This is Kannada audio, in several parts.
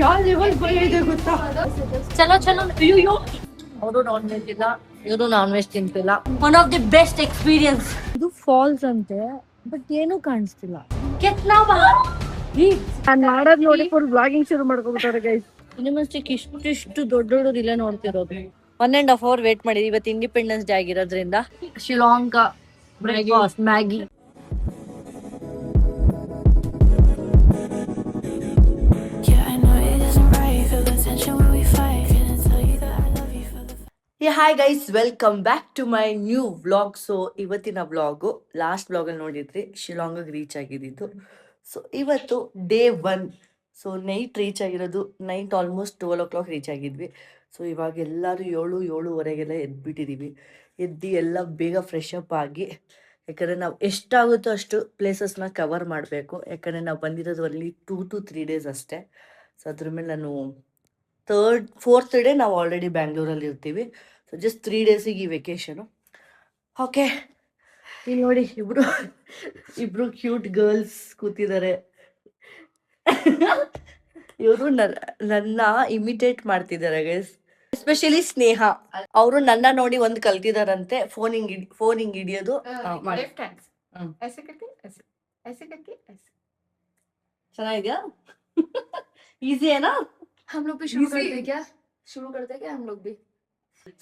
ಯಾವ ಲೆವೆಲ್ ಭಯ ಇದೆ ಗೊತ್ತಾ. ಚಲೋ ಚಲೋ. ಅಯ್ಯೋ ಅವರು ನಾನ್ ವೆಜ್ ಇಲ್ಲ, ಇವರು ನಾನ್ ವೆಜ್ ತಿಂತಿಲ್ಲ. One of the best experience. ಇದು ಫಾಲ್ಸ್ ಅಂತೆ, ಬಟ್ ಏನೂ ಕಾಣಿಸ್ತಿಲ್ಲ. ನಾನ್ ಮಾಡೋದ್ ನೋಡಿ ಫುಲ್ ಬ್ಲಾಗಿಂಗ್ ಶುರು ಮಾಡ್ಕೊಬಿಟ್ಟಾರೆ ಗೈಸ್. ಯೂನಿವರ್ಸಿಟಿಗೆ ಇಷ್ಟು ದೊಡ್ಡ ದೊಡ್ಡದು ಇಲ್ಲೇ ನೋಡ್ತಿರೋದು. 1.5 hour ವೇಟ್ ಮಾಡಿದ್ವಿ. ಇವತ್ತು ಇಂಡಿಪೆಂಡೆನ್ಸ್ ಡೇ ಆಗಿರೋದ್ರಿಂದ Shillong breakfast Maggi. Hi guys, welcome back to my new vlog. So ಇವತ್ತಿನ ವ್ಲಾಗು ಲಾಸ್ಟ್ ವ್ಲಾಗಲ್ಲಿ ನೋಡಿದ್ರಿ, ಶಿಲಾಂಗಿಗೆ ರೀಚ್ ಆಗಿದ್ದು. ಸೊ ಇವತ್ತು ಡೇ 1. ಸೊ ನೈಟ್ ರೀಚ್ ಆಗಿರೋದು, ನೈಟ್ ಆಲ್ಮೋಸ್ಟ್ 12 o'clock ರೀಚ್ ಆಗಿದ್ವಿ. ಸೊ ಇವಾಗ ಎಲ್ಲರೂ 7-7:30 ಎದ್ಬಿಟ್ಟಿದ್ದೀವಿ. ಎದ್ದು ಎಲ್ಲ ಬೇಗ ಫ್ರೆಶ್ ಅಪ್ ಆಗಿ, ಯಾಕಂದರೆ ನಾವು ಎಷ್ಟಾಗುತ್ತೋ ಅಷ್ಟು ಪ್ಲೇಸಸ್ನ ಕವರ್ ಮಾಡಬೇಕು. ಯಾಕಂದರೆ ನಾವು ಬಂದಿರೋದು ಅಲ್ಲಿ 2 to 3 days ಅಷ್ಟೇ. ಸೊ ಅದ್ರ ಮೇಲೆ ನಾನು 4th ಡೇ ನಾವು ಆಲ್ರೆಡಿ ಬ್ಯಾಂಗ್ಳೂರಲ್ಲಿ ಇರ್ತೀವಿ. ಸೊ ಜಸ್ಟ್ 3 days ಈ ವೆಕೇಶನು. ಓಕೆ, ಇಲ್ಲಿ ನೋಡಿ ಇಬ್ರು ಕ್ಯೂಟ್ ಗರ್ಲ್ಸ್ ಕೂತಿದ್ದಾರೆ. ಇವರು ನನ್ನ ಇಮಿಟೇಟ್ ಮಾಡ್ತಿದ್ದಾರೆ ಗೈಸ್, ಎಸ್ಪೆಷಲಿ ಸ್ನೇಹ. ಅವರು ನನ್ನ ನೋಡಿ ಒಂದು ಕಲ್ತಿದಾರಂತೆ, ಫೋನ್ ಹಿಂಗ್ ಹಿಡಿಯೋದು. ಚೆನ್ನಾಗಿದ್ಯಾ? ಈಸಿ ಏನಾ? हम लोग भी शुरू करते क्या? शुरू करते क्या हम लोग भी?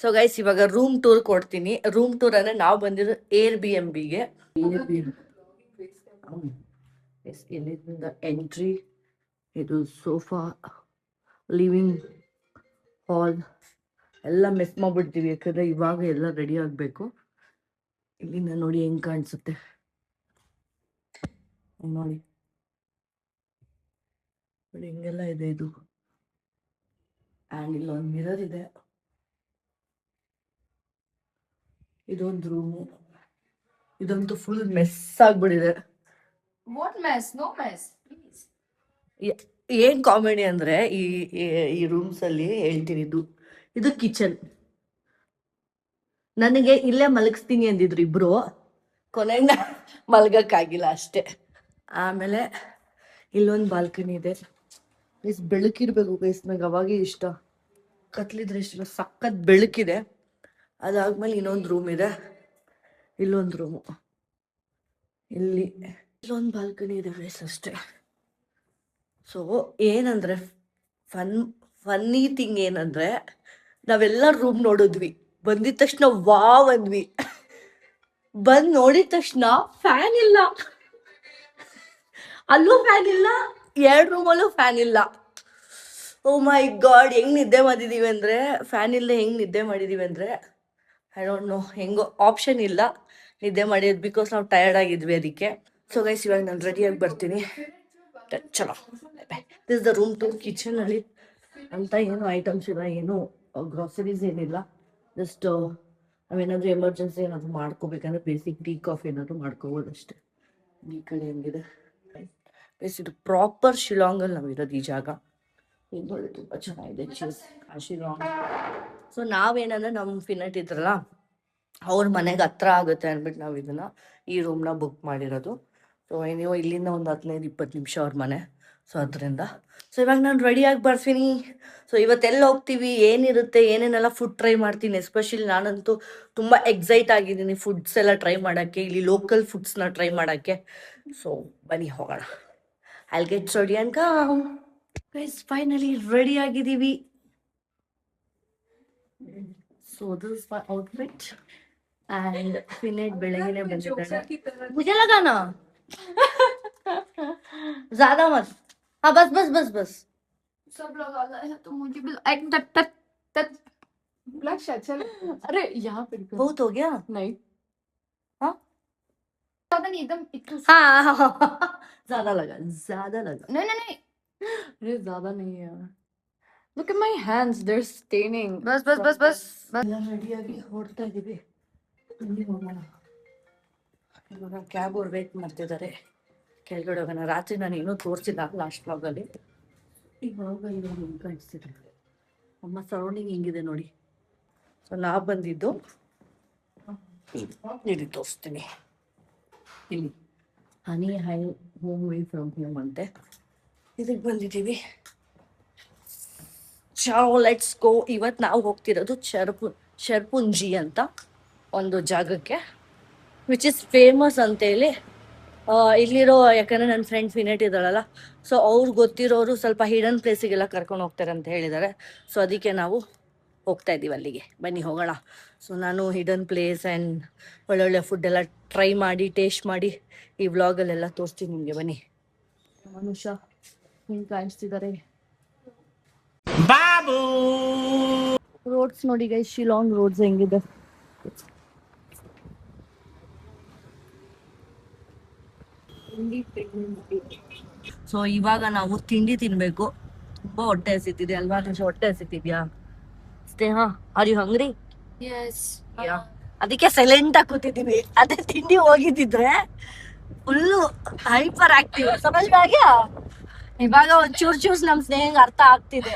ಸೊ ಗೈಸ್, ಇವಾಗ ರೂಮ್ ಟೂರ್ ಕೊಡ್ತೀನಿ. ರೂಮ್ ಟೂರ್ ಅಂದ್ರೆ ನಾವು ಬಂದಿರೋ Airbnb-ಗೆ. ಇಲ್ಲಿಂದ ಎಂಟ್ರಿ, ಇದು ಸೋಫಾ, ಲಿವಿಂಗ್ ಹಾಲ್ ಎಲ್ಲ ಮಿಸ್ ಮಾಡ್ಬಿಡ್ತೀವಿ, ಯಾಕಂದ್ರೆ ಇವಾಗ ಎಲ್ಲ ರೆಡಿ ಆಗಬೇಕು. ಇಲ್ಲಿಂದ ನೋಡಿ ಹೆಂಗ್ ಕಾಣಿಸುತ್ತೆ ನೋಡಿ, ಹಿಂಗೆಲ್ಲ ಇದೆ ಇದು. ಆ್ಯಂಡ್ ಇಲ್ಲೊಂದು ಮಿರರ್ ಇದೆ. ಇದೊಂದು ರೂಮು. ಇದಂತೂ ಫುಲ್ ಮೆಸ್ ಆಗ್ಬಿಟ್ಟಿದೆ. ಏನ್ ಕಾಮಿಡಿ ಅಂದ್ರೆ ಈ ರೂಮ್ಸ್ ಅಲ್ಲಿ ಹೇಳ್ತೀನಿ, ಇದು ಕಿಚನ್. ನನಗೆ ಇಲ್ಲೇ ಮಲಗಿಸ್ತೀನಿ ಅಂದಿದ್ರು ಇಬ್ರು, ಕೊನೆಗೆ ಮಲ್ಗಕ್ಕಾಗಿಲ್ಲ ಅಷ್ಟೇ. ಆಮೇಲೆ ಇಲ್ಲೊಂದು ಬಾಲ್ಕನಿ ಇದೆ. ಬೆಳಕಿರ್ಬೇಕು ಗೈಸ್, ನಂಗೆ ಅವಾಗೇ ಇಷ್ಟ. ಕತ್ಲಿದ್ರೆ ಇಷ್ಟ, ಸಖತ್ ಬೆಳಕಿದೆ. ಅದಾದ್ಮೇಲೆ ಇನ್ನೊಂದು ರೂಮ್ ಇದೆ, ಇಲ್ಲೊಂದು ರೂಮು, ಇಲ್ಲೊಂದು ಬಾಲ್ಕನಿ ಇದೆ ಗೈಸ್ ಅಷ್ಟೇ. ಸೊ ಏನಂದ್ರೆ ಫನ್ನಿ ಥಿಂಗ್ ಏನಂದ್ರೆ, ನಾವೆಲ್ಲ ರೂಮ್ ನೋಡಿದ್ವಿ, ಬಂದಿದ ತಕ್ಷಣ ವಾವ್ ಅಂದ್ವಿ. ಬಂದ್ ನೋಡಿದ ತಕ್ಷಣ ಫ್ಯಾನ್ ಇಲ್ಲ, ಅಲ್ಲೂ ಫ್ಯಾನ್ ಇಲ್ಲ, 2 ರೂಮಲ್ಲೂ ಫ್ಯಾನ್ ಇಲ್ಲ. ಓ ಮೈ ಗಾಡ್, ಹೆಂಗ್ ನಿದ್ದೆ ಮಾಡಿದೀವಿ ಅಂದ್ರೆ, ಫ್ಯಾನ್ ಇಲ್ಲದೆ ಹೆಂಗ್ ನಿದ್ದೆ ಮಾಡಿದೀವಿ ಅಂದ್ರೆ ಐ ಡೋಂಟ್ ನೋ. ಹೆಂಗೋ ಆಪ್ಷನ್ ಇಲ್ಲ ನಿದ್ದೆ ಮಾಡಿದ್, ಬಿಕಾಸ್ ನಾವು ಟಯರ್ಡ್ ಆಗಿದ್ವಿ ಅದಕ್ಕೆ. ಸೊ ಗೈಸ್, ಇವಾಗ ನಾನು ರೆಡಿಯಾಗಿ ಬರ್ತೀನಿ. ಚಲೋ, this the room two. Kitchen ಅಲ್ಲಿ ಅಂತ ಏನು ಐಟಮ್ಸ್ ಇಲ್ಲ, ಏನು ಗ್ರಾಸರೀಸ್ ಏನಿಲ್ಲ. ಜಸ್ಟ್ ನಾವೇನಾದ್ರೂ ಎಮರ್ಜೆನ್ಸಿ ಏನಾದ್ರು ಮಾಡ್ಕೋಬೇಕಂದ್ರೆ ಬೇಸಿಕ್ ಟೀ ಕಾಫಿ ಏನಾದ್ರು ಮಾಡ್ಕೋಬೋದು ಅಷ್ಟೇ. ಈ ಕಡೆ ಹೆಂಗಿದೆ ಬೇಸ್, ಇದು ಪ್ರಾಪರ್ ಶಿಲಾಂಗಲ್ಲಿ ನಾವಿರೋದು ಈ ಜಾಗ. ನೋಡಿ ತುಂಬ ಚೆನ್ನಾಗಿದೆ ಶಿಲಾಂಗ್. ಸೊ ನಾವೇನಂದ್ರೆ ನಮ್ಮ ಫಿನೆಟ್ ಇದ್ರಲ್ಲ, ಅವ್ರ ಮನೆಗೆ ಹತ್ರ ಆಗುತ್ತೆ ಅಂದ್ಬಿಟ್ಟು ನಾವು ಈ ರೂಮ್ನ ಬುಕ್ ಮಾಡಿರೋದು. ಸೊ ನೀವು ಇಲ್ಲಿಂದ ಒಂದು 15-20 ನಿಮಿಷ ಅವ್ರ ಮನೆ. ಸೊ ಅದರಿಂದ ಸೊ ಇವಾಗ ನಾನು ರೆಡಿಯಾಗಿ ಬರ್ತೀನಿ. ಸೊ ಇವತ್ತೆಲ್ಲ ಹೋಗ್ತೀವಿ, ಏನಿರುತ್ತೆ, ಏನೇನೆಲ್ಲ ಫುಡ್ ಟ್ರೈ ಮಾಡ್ತೀನಿ. ಎಸ್ಪೆಷಲಿ ನಾನಂತೂ ತುಂಬ ಎಕ್ಸೈಟ್ ಆಗಿದ್ದೀನಿ ಫುಡ್ಸ್ ಎಲ್ಲ ಟ್ರೈ ಮಾಡೋಕ್ಕೆ, ಇಲ್ಲಿ ಲೋಕಲ್ ಫುಡ್ಸ್ನ ಟ್ರೈ ಮಾಡೋಕ್ಕೆ. ಸೊ ಬನ್ನಿ ಹೋಗೋಣ. I'll get ready and come. Guys, finally ready ಆಗಿದ್ದೀವಿ. So this is my outfit. And ಫಿನೆಟ್ ಬೆಳಗ್ಗೆನೆ ಬಂದಿದ್ದಾಳೆ. मुझे लगा ना ज्यादा मत. हाँ बस बस बस बस. सब लगा है तो मुझे भी एक तक तक तक ब्लैक शर्ट चल. अरे यहाँ पे बहुत हो गया. नहीं हाँ ज्यादा नहीं, एकदम इतना. हाँ ज्यादा लगा. नहीं नहीं नहीं, अरे ज्यादा नहीं है. Look at my hands, they're staining. बस बस बस बस ಎಲ್ಲ ರೆಡಿಯಾಗಿ ಹೊರಡ್ತಾ ಇದೀವಿ. ಇಲ್ಲಿ ಹೋಗೋಣ. ಇವಾಗ ಕ್ಯಾಬ್ ಅವ್ರು ವೇಟ್ ಮಾಡ್ತಿದ್ದಾರೆ, ಕೆಳಗಡೆ ಹೋಗೋಣ. ರಾತ್ರಿ ನಾನು ಏನೂ ತೋರಿಸಿಲ್ಲ ಲಾಸ್ಟ್ ವ್ಲಾಗಲ್ಲಿ. ಇವಾಗ ಇವಾಗ ಹಿಂಗೆ ಕಾಣಿಸ್ತಿದೆ ಅಮ್ಮ, ಸರೌಂಡಿಂಗ್ ಹಿಂಗಿದೆ ನೋಡಿ. ಸೊ ನಾವು ಬಂದಿದ್ದು ಇಲ್ಲಿ ತೋರಿಸ್ತೀನಿ. ಇಲ್ಲಿ honey hi home way from home ಅಂತೆ, ಇದಕ್ಕೆ ಬಂದಿದ್ದೀವಿ. ಚಾವ್ ಲೆಟ್ಸ್ ಗೋ. ಇವತ್ತು ನಾವು ಹೋಗ್ತಿರೋದು ಶರ್ಪುಂಜಿ ಅಂತ ಒಂದು ಜಾಗಕ್ಕೆ, ವಿಚ್ ಇಸ್ ಫೇಮಸ್ ಅಂತೇಳಿ. ಇಲ್ಲಿರೋ, ಯಾಕಂದ್ರೆ ನನ್ನ ಫ್ರೆಂಡ್ ಫಿನೆಟ್ ಇದ್ದಾಳಲ್ಲ, ಸೊ ಅವ್ರು ಗೊತ್ತಿರೋರು ಸ್ವಲ್ಪ ಹಿಡನ್ ಪ್ಲೇಸಿಗೆಲ್ಲ ಕರ್ಕೊಂಡು ಹೋಗ್ತಾರೆ ಅಂತ ಹೇಳಿದ್ದಾರೆ. ಸೊ ಅದಕ್ಕೆ ನಾವು ಹೋಗ್ತಾ ಇದ್ದೀವಿ ಅಲ್ಲಿಗೆ. ಬನ್ನಿ ಹೋಗೋಣ. ಸೊ ನಾನು ಹಿಡನ್ ಪ್ಲೇಸ್ ಆ್ಯಂಡ್ ಒಳ್ಳೊಳ್ಳೆ ಫುಡ್ ಎಲ್ಲ ಟ್ರೈ ಮಾಡಿ ಟೇಸ್ಟ್ ಮಾಡಿ ಈ ವ್ಲಾಗಲ್ಲೆಲ್ಲ ತೋರಿಸ್ತೀನಿ ನಿಮಗೆ. ಬನ್ನಿ. ಮನುಷ್ಯ ಹಿಂಗೆ ಕಾಣಿಸ್ತಿದ್ದಾರೆ. ಬಾಬು ರೋಡ್ಸ್ ನೋಡಿ ಗೈಸ್, ಶಿಲಾಂಗ್ ರೋಡ್ಸ್ ಹೆಂಗಿದೆ. ಸೊ ಇವಾಗ ನಾವು ತಿಂಡಿ ತಿನ್ಬೇಕು. ತುಂಬಾ ಹೊಟ್ಟೆ ಹಸಿತಿದೆ ಅಲ್ವಾ? ಹೊಟ್ಟೆ ಹಸಿತಿದ್ಯಾ ಸ್ನೇಹ? ಆರ್ ಯು ಹಂಗ್ರಿ? ಅದಕ್ಕೆ ಸೈಲೆಂಟ್ ಆಗಿ ಕೂತಿದೀವಿ. ಅದೇ ತಿಂಡಿ ಹೋಗಿದ್ದಿದ್ರೆ ಫುಲ್ಲು ಹೈಪರ್ ಆಕ್ಟಿವ್. ಸಮಜ್ ಆಗ್ಯಾ? ಇವಾಗ ಒಂದ್ ಚೂರ್ ನಮ್ ಸ್ನೇಹ ಅರ್ಥ ಆಗ್ತಿದೆ.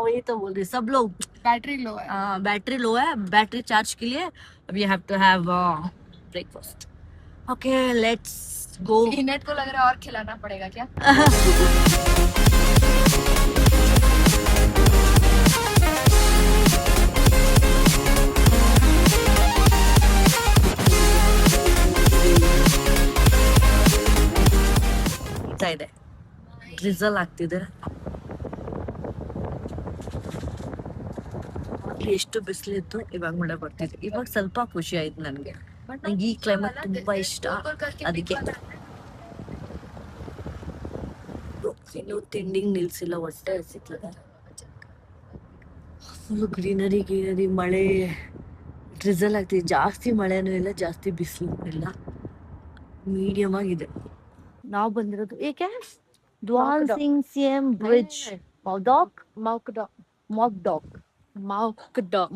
वही तो बोल रही सब लोग. बैटरी लो है. बैटरी लो है. बैटरी चार्ज के लिए we have to have breakfast. Okay let's go. Net को लग रहा है और खिलाना पड़ेगा क्या? ಇದೆ ಡ್ರಿಸಲ್ ಆಗ್ತಿದೆ. ಎಷ್ಟು ಬಿಸಿಲಿತ್ತು, ಇವಾಗ ಮಳೆ ಬರ್ತಿದೆ. ಇವಾಗ ಸ್ವಲ್ಪ ಖುಷಿ ಆಯ್ತು ನನಗೆ. ನಂಗೆ ಈ ಕ್ಲೈಮೇಟ್ ತುಂಬಾ ಇಷ್ಟ. ಅದಕ್ಕೆ ಇನ್ನು ತಿಂಡಿಗೆ ನಿಲ್ಸಿಲ್ಲ, ಹೊಟ್ಟೆ ಹಸಿತದೆ. ಫುಲ್ ಗ್ರೀನರಿ ಮಳೆ ಡ್ರಿಸಲ್ ಆಗ್ತಿದೆ. ಜಾಸ್ತಿ ಮಳೆನೂ ಇಲ್ಲ, ಜಾಸ್ತಿ ಬಿಸಿಲು ಇಲ್ಲ, ಮೀಡಿಯಂ ಆಗಿದೆ. ನಾವು ಬಂದಿರೋದು ಏಕೆ Dwal Sing Siem bridge. Mock dog. Tell.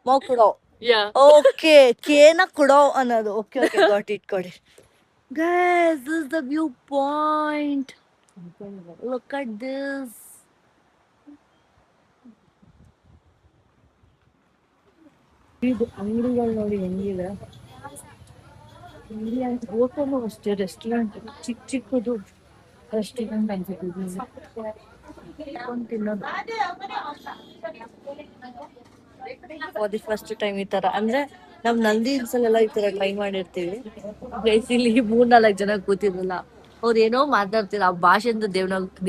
Mock dog. Yeah. Okay. Kena kudo ಅನ್ನೋದು. Okay. Got it. Guys, this is the viewpoint. Look at this. ಇದು ಅಂಗಡಿಗಳು ನೋಡಿ ಹೆಂಗಿದೆ. ಹೋಟೆಲ್ ಅಷ್ಟೇ, ರೆಸ್ಟೋರೆಂಟ್ ಚಿಕ್ಕದು ರೆಸ್ಟೋರೆಂಟ್ ಅನ್ಸುತ್ತೆ. ತಿನ್ನೋದು ಫಾರ್ ದಿ ಫಸ್ಟ್ ಟೈಮ್ ಈ ತರ. ಅಂದ್ರೆ ನಾವ್ ನಂದಿ ಹಿಲ್ಸಲ್ಲೆಲ್ಲ ಈ ತರ ಟ್ರೈ ಮಾಡಿರ್ತೀವಿ. ಇಲ್ಲಿ 3-4 ಜನ ಕೂತಿದ್ರಲ್ಲ, ಅವ್ರು ಏನೋ ಮಾತಾಡ್ತಿಲ್ಲ. ಆ ಭಾಷೆ ಅಂತ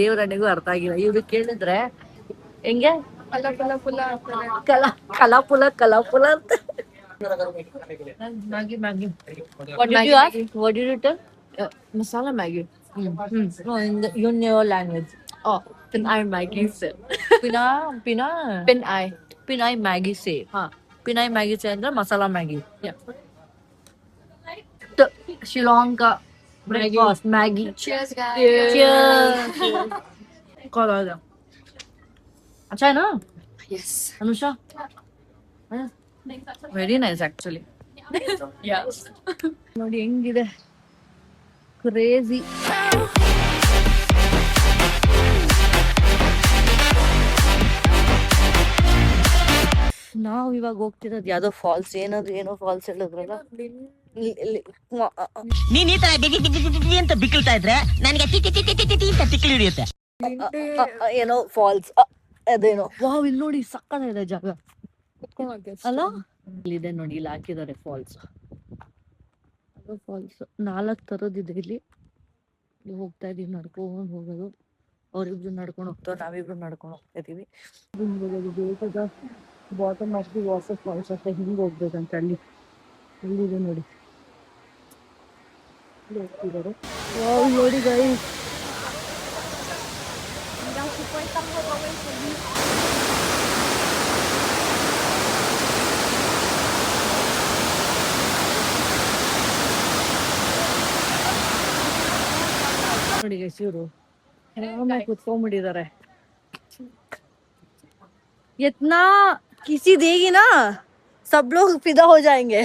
ದೇವರನಿಗೂ ಅರ್ಥ ಆಗಿಲ್ಲ. ಇವ್ರು ಕೇಳಿದ್ರೆ ಹೆಂಗೆ ಕಲಾಪುಲ ಅಂತ. Maggi. What did you ask? What did you tell? Masala Maggi. No, in your language. Oh, Pinay Maggi say. Pinay Maggi say. Pinay Maggi say ಅಂದ್ರೆ masala Maggi. Sri Lanka breakfast Maggi. Cheers guys. Cheers. Colada. अच्छा है ना? Yes. Anusha? Very nice actually. Yeah. ನೋಡಿ ಹೆಂಗಿದೆ, ಕ್ರೇಜಿ. ನಾವು ಇವಾಗ ಹೋಗ್ತಿರೋದು ಯಾವ್ದೋ ಫಾಲ್ಸ್. ಏನೋ ಫಾಲ್ಸ್ ಹೇಳಿದ್ರಲ್ಲ, ನೀನ್ ಈ ತರ ಅಂತ ಬಿಕ್ಕಳ್ತಾ ಇದ್ರೆ ನನಗೆ ತಿಕ್ಕಿ ಹಿಡಿಯುತ್ತೆ. ಏನೋ ಫಾಲ್ಸ್ ಅದೇನೋ. ವಾವ್, ಇಲ್ಲಿ ನೋಡಿ ಸಕ್ಕತ್ತಾಗಿದೆ ಜಾಗ ಅಲ್ಲ. ಇಲ್ಲಿದೆ ನೋಡಿ, ಇಲ್ಲಿ ಹಾಕಿದ್ದಾರೆ ಫಾಲ್ಸ್. 4 ತರದಿದೆ ಇಲ್ಲಿ. ಹೋಗ್ತಾ ಇದೀವಿ, ನಡ್ಕೊಂಡು ಹೋಗೋದು. ಅವ್ರಿಬ್ರು ನಡ್ಕೊಂಡು ಹೋಗ್ತಾರೆ, ನಾವಿಬ್ರು ನಡ್ಕೊಂಡು ಹೋಗ್ತಾ ಇದೀವಿ. ಬೇಕದ bottom of the water falls ಅಂತ ಹಿಂಗೆ ಹೋಗ್ಬೇಕಂತ ಅಲ್ಲಿ ಇಲ್ಲಿದೆ ನೋಡಿ. ಹೋಗ್ತಿದ್ದಾರೆ ನೋಡಿ ಗೈಸ್. ನೋಡಿ ಗೈಸ್, ಇವರು ಕುತ್ಕೊಂಡ್ಬಿಟ್ಟಿದ್ದಾರೆ. इतना किसी देगी ना सब लोग फिदा हो जाएंगे.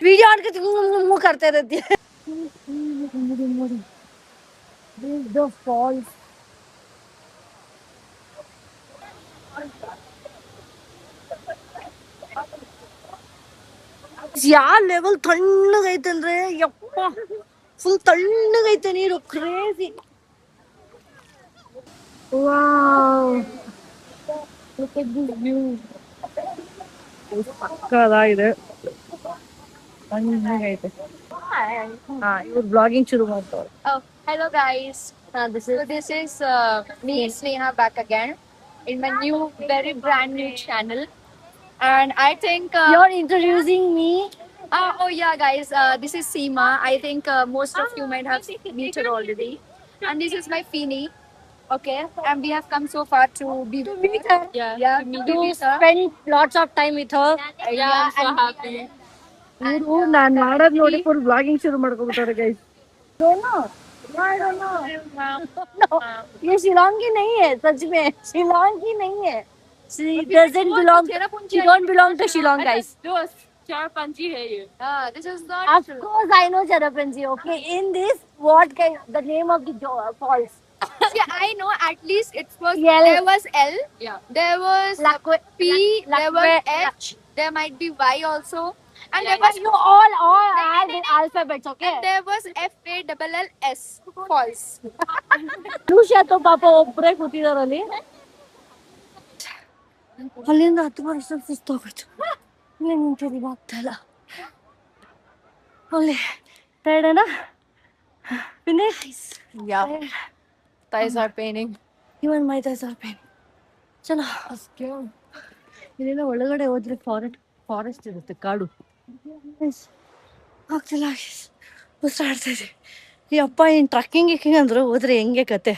वीडियो आन के मुंह करते रहती है. The falls. ಯಾವ ಲೆವೆಲ್ ತಣ್ಣಗೈತೆ ಅಂದ್ರೆ ಯಪ್ಪ, ಫುಲ್ ತಣ್ಣಗೈತೆ ನೀರು, ಕ್ರೇಜಿ. ವಾವ್, ಪಕ್ಕದಾಗಿದೆ, ತಣ್ಣಗೈತೆ. ಇವ್ರು ಬ್ಲಾಗಿಂಗ್ ಶುರು ಮಾಡ್ತಾರೆ. Oh, hello guys. This is me, Sneha, back again in my new, very brand new channel. And I think. You're introducing me. Oh yeah, guys. This is Seema. I think most of you might have met her already. And this is my Feeny. Okay. And we have come so far to be Meet her. yeah, to To meet her. spend lots of time with her. Yeah, I'm so happy. ಇವರು ನಾನ್ ಮಾಡೋದ್ ನೋಡಿ ಫುಲ್ ಬ್ಲಾಗಿಂಗ್ ಶುರು ಮಾಡ್ಕೊಬಿಟ್ಟಾರೆ ಗೈಸ್. ये शिलोंगी नहीं है, सच में शिलोंगी नहीं है. She doesn't belong. She don't belong to Shillong, guys. Charapanji है ये. This is not. Of course, I know Charapanji. Okay, in this, what kind? The name of the falls. Yeah, I know. At least it was. L. There was L. Yeah. There was P. There was H. There might be Y also. And there was You all add alphabets, okay? and there was FALLS. False. ಲೂಷಾ ತೋ ಪಾಪ ಒಬ್ಬರೇ ಕೂತಿದಾರಲ್ಲಿ. ಅಲ್ಲಿಂದ 10 ವರ್ಷ ಸುಸ್ತಾಗೋಯ್ತು. ಇಲ್ಲೇ ನಿಂತಿದ್ದೀವಿ, ಆಗ್ತಾ ಇಲ್ಲ. ಅಲ್ಲಿ ಟೈರ್ಡೇನಾ? Finish? Yeah. Thighs are paining. Even my thighs are paining. ಚಲೋ, ಇದೆಲ್ಲ ಒಳಗಡೆ ಹೋದ್ರೆ ಫಾರೆಸ್ಟ್ ಇರುತ್ತೆ, ಕಾಡು. ಆಗ್ತಿಲ್ಲ, ಉಸಿರಾಡ್ತಾ ಇದೆ. ಈ ಅಪ್ಪ ಇನ್ ಟ್ರಕ್ಕಿಂಗ್ ಗಿಕ್ಕಿಂಗ್ ಅಂದ್ರೆ ಹೋದ್ರೆ ಹೆಂಗೆ ಕತೆ.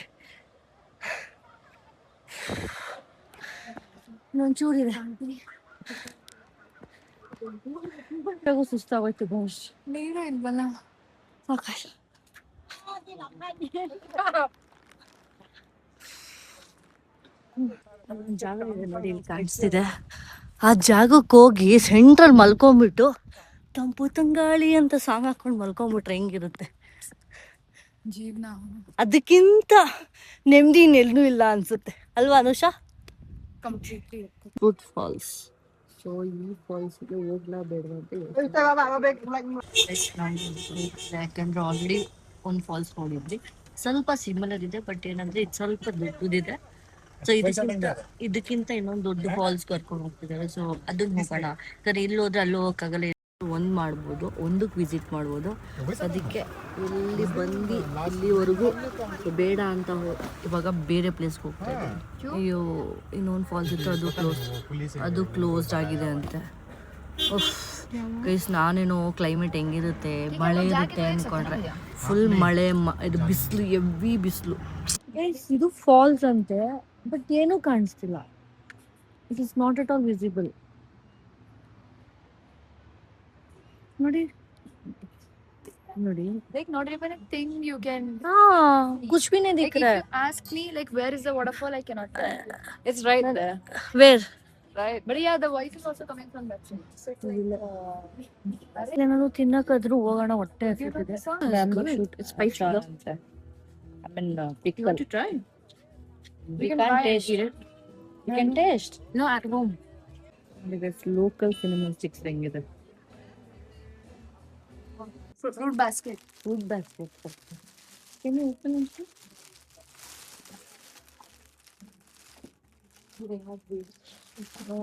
ಇನ್ನೊಂಚೂರಿದೆ, ಸುಸ್ತಾಗೋಯ್ತು ಬಹುಶಃ. ನೀರು ಇಲ್ವಲ್ಲ. ಆಕಾಶ ಜಾಗ ಇದೆ ನೋಡಿ, ಇಲ್ಲಿ ಕಾಣಿಸ್ತಿದೆ. ಆ ಜಾಗಕ್ಕೆ ಹೋಗಿ ಸೆಂಟ್ರಲ್ ಮಲ್ಕೊಂಡ್ಬಿಟ್ಟು ತಂಪು ತಂಗಾಳಿ ಅಂತ ಸಾಂಗ್ ಹಾಕೊಂಡು ಮಲ್ಕೊಂಡ್ಬಿಟ್ರೆ ಹೆಂಗಿರುತ್ತೆ ಜೀವನ. ಅದಕ್ಕಿಂತ ನೆಮ್ಮದಿ ಇನ್ನೆಲ್ಲೂ ಇಲ್ಲ ಅನ್ಸುತ್ತೆ ಅಲ್ವಾ Anusha? Completely. Good falls. So ಈ ಫಾಲ್ಸ್ಗೆ ಹೋಗ್ಲಾ ಬೇಡವಾ ಅಂತ ಯಾಕಂದ್ರೆ ಆಲ್ರೆಡಿ ಒಂದು ಫಾಲ್ಸ್ ನೋಡಿದ್ವಿ, ಸ್ವಲ್ಪ ಸಿಮಿಲರ್ ಇದೆ. ಬಟ್ ಏನಂದ್ರೆ ಇದು ಸ್ವಲ್ಪ ದೊಡ್ಡದಿದೆ. ಸೊ ಇದಕ್ಕಿಂತ ಇನ್ನೊಂದು ದೊಡ್ಡ ಫಾಲ್ಸ್ ಕರ್ಕೊಂಡು ಹೋಗ್ತಿದ್ದಾರೆ. ಸೊ ಅದನ್ನ ಹೋಗೋಣ. ಯಾಕಂದ್ರೆ ಇಲ್ಲಿ ಹೋದ್ರೆ ಅಲ್ಲಿ ಹೋಗಕ್ಕಾಗಲ್ಲ, ಒಂದ್ ಮಾಡ್ಬೋದು, ಒಂದಕ್ಕೆ ವಿಸಿಟ್ ಮಾಡ್ಬೋದು. ಅದಕ್ಕೆ ಇಲ್ಲಿ ಬಂದು ಇಲ್ಲಿವರೆಗೂ ಬೇಡ ಅಂತ ಇವಾಗ ಬೇರೆ ಪ್ಲೇಸ್ಗೆ ಹೋಗ್ತಾ ಇದ್ದೀನಿ. ಅಯ್ಯೋ, ಇನ್ನೊಂದು ಫಾಲ್ಸ್ ಇತ್ತು, ಅದು ಕ್ಲೋಸ್ಡ್ ಆಗಿದೆ ಅಂತೆ. ಗೈಸ್, ನಾನೇನೋ ಕ್ಲೈಮೇಟ್ ಹೆಂಗಿರುತ್ತೆ, ಮಳೆ ಇರುತ್ತೆ ಅನ್ಕೊಂಡ್ರೆ ಫುಲ್ ಮಳೆ, ಇದು ಬಿಸಿಲು, ಎವ್ವಿ ಬಿಸಿಲು. ಗೈಸ್, ಇದು ಫಾಲ್ಸ್ ಅಂತೆ, ಬಟ್ ಏನೂ ಕಾಣಿಸ್ತಿಲ್ಲ. It is not at all visible. ನೋಡಿ ನೋಡಿ, Like not even a thing you can. कुछ भी नहीं दिख Like if रहा you ask me like where is the waterfall, I cannot tell you. It's right there. है. Where? Right. But yeah, the voice is also coming from that side. So it's like, ಏನಾದ್ರು ತಿನ್ನಕ್ಕಾದ್ರೂ ಹೋಗೋಣ, ಹೊಟ್ಟೆ ಹಸಿತಿದೆ. It's spicy. I mean, you want to try? we can can't try taste it. it. You can taste. No, at home. Because local cinnamon sticks ಹೆಂಗಿದೆ. Fruit basket. Food basket. Can you open it? They have these. Oh,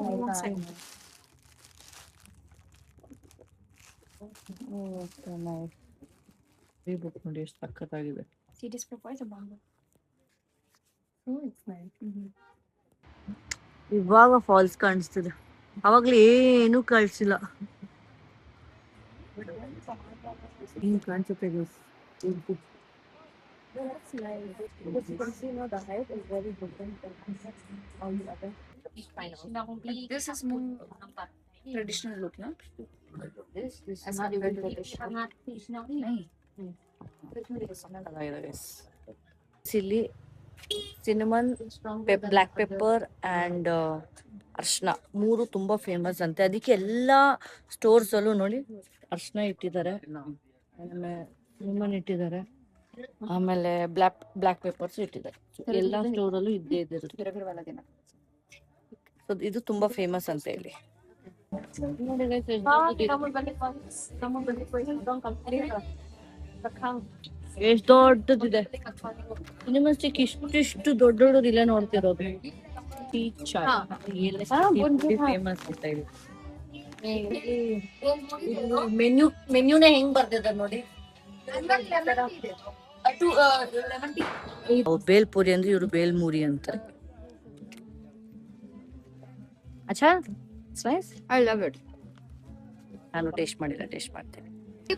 so nice. ಈ ಬುಕ್ ನೋಡಿ ಎಷ್ಟು ಸಖತ್ತಾಗಿದೆ. See, this provides a bamboo. Oh, it's nice. ಇವಾಗ ಫಾಲ್ಸ್ ಕಾಣಿಸ್ತಿದೆ, ಅವಾಗ್ಲೇ ಏನು ಕಾಣಿಸಿಲ್ಲ. ಹಿಂಗ್ ಕಾಣಿಸುತ್ತೆ guys. That's nice. Because you can see now the height is very different from all the other. This is more traditional look, no? This is not even traditional. ಇಲ್ಲಿ ಸಿನಿಮನ್, ಬ್ಲ್ಯಾಕ್ ಪೆಪ್ಪರ್ ಆ್ಯಂಡ್ ಅರ್ಶಿನ ಮೂರು ತುಂಬ ಫೇಮಸ್ ಅಂತೆ. ಅದಕ್ಕೆ ಎಲ್ಲ ಸ್ಟೋರ್ಸಲ್ಲೂ ನೋಡಿ ಅರ್ಶಿನ ಇಟ್ಟಿದ್ದಾರೆ, ಆಮೇಲೆ ಸಿನಿಮನ್ ಇಟ್ಟಿದ್ದಾರೆ, ಆಮೇಲೆ ಬ್ಲ್ಯಾಕ್ ಪೆಪ್ಪರ್ಸ್ ಇಟ್ಟಿದ್ದಾರೆ. ಎಲ್ಲ ಸ್ಟೋರಲ್ಲೂ ಇದ್ದೇ ಇರುತ್ತೆ. ಸೊ ಇದು ತುಂಬ ಫೇಮಸ್ ಅಂತ ಇಲ್ಲಿ. ಎಷ್ಟು ದೊಡ್ಡದಿದೆ ಯೂನಿವರ್ಸಿಟಿಗೆ ಇಷ್ಟಿಷ್ಟು ದೊಡ್ಡ ದೊಡ್ಡದಿಲ್ಲ ನೋಡ್ತಿರೋದು. ಫೇಮಸ್ ಅಂತ ಹೇಳಿ ಮೆನ್ಯೂನೇ ಹೆಂಗ್ ಬರ್ದಿದ್ದಾರೆ ನೋಡಿ. ಬೇಲ್ಪುರಿ ಅಂದ್ರೆ ಇವರು ಬೇಲ್ಮೂರಿ ಅಂತಾರೆ. ಅಚ್ಚಾ ನೈಸ್. I love it. ನಾನು ಟೇಸ್ಟ್ ಮಾಡಿಲ್ಲ, ಟೇಸ್ಟ್ ಮಾಡ್ತೀನಿ.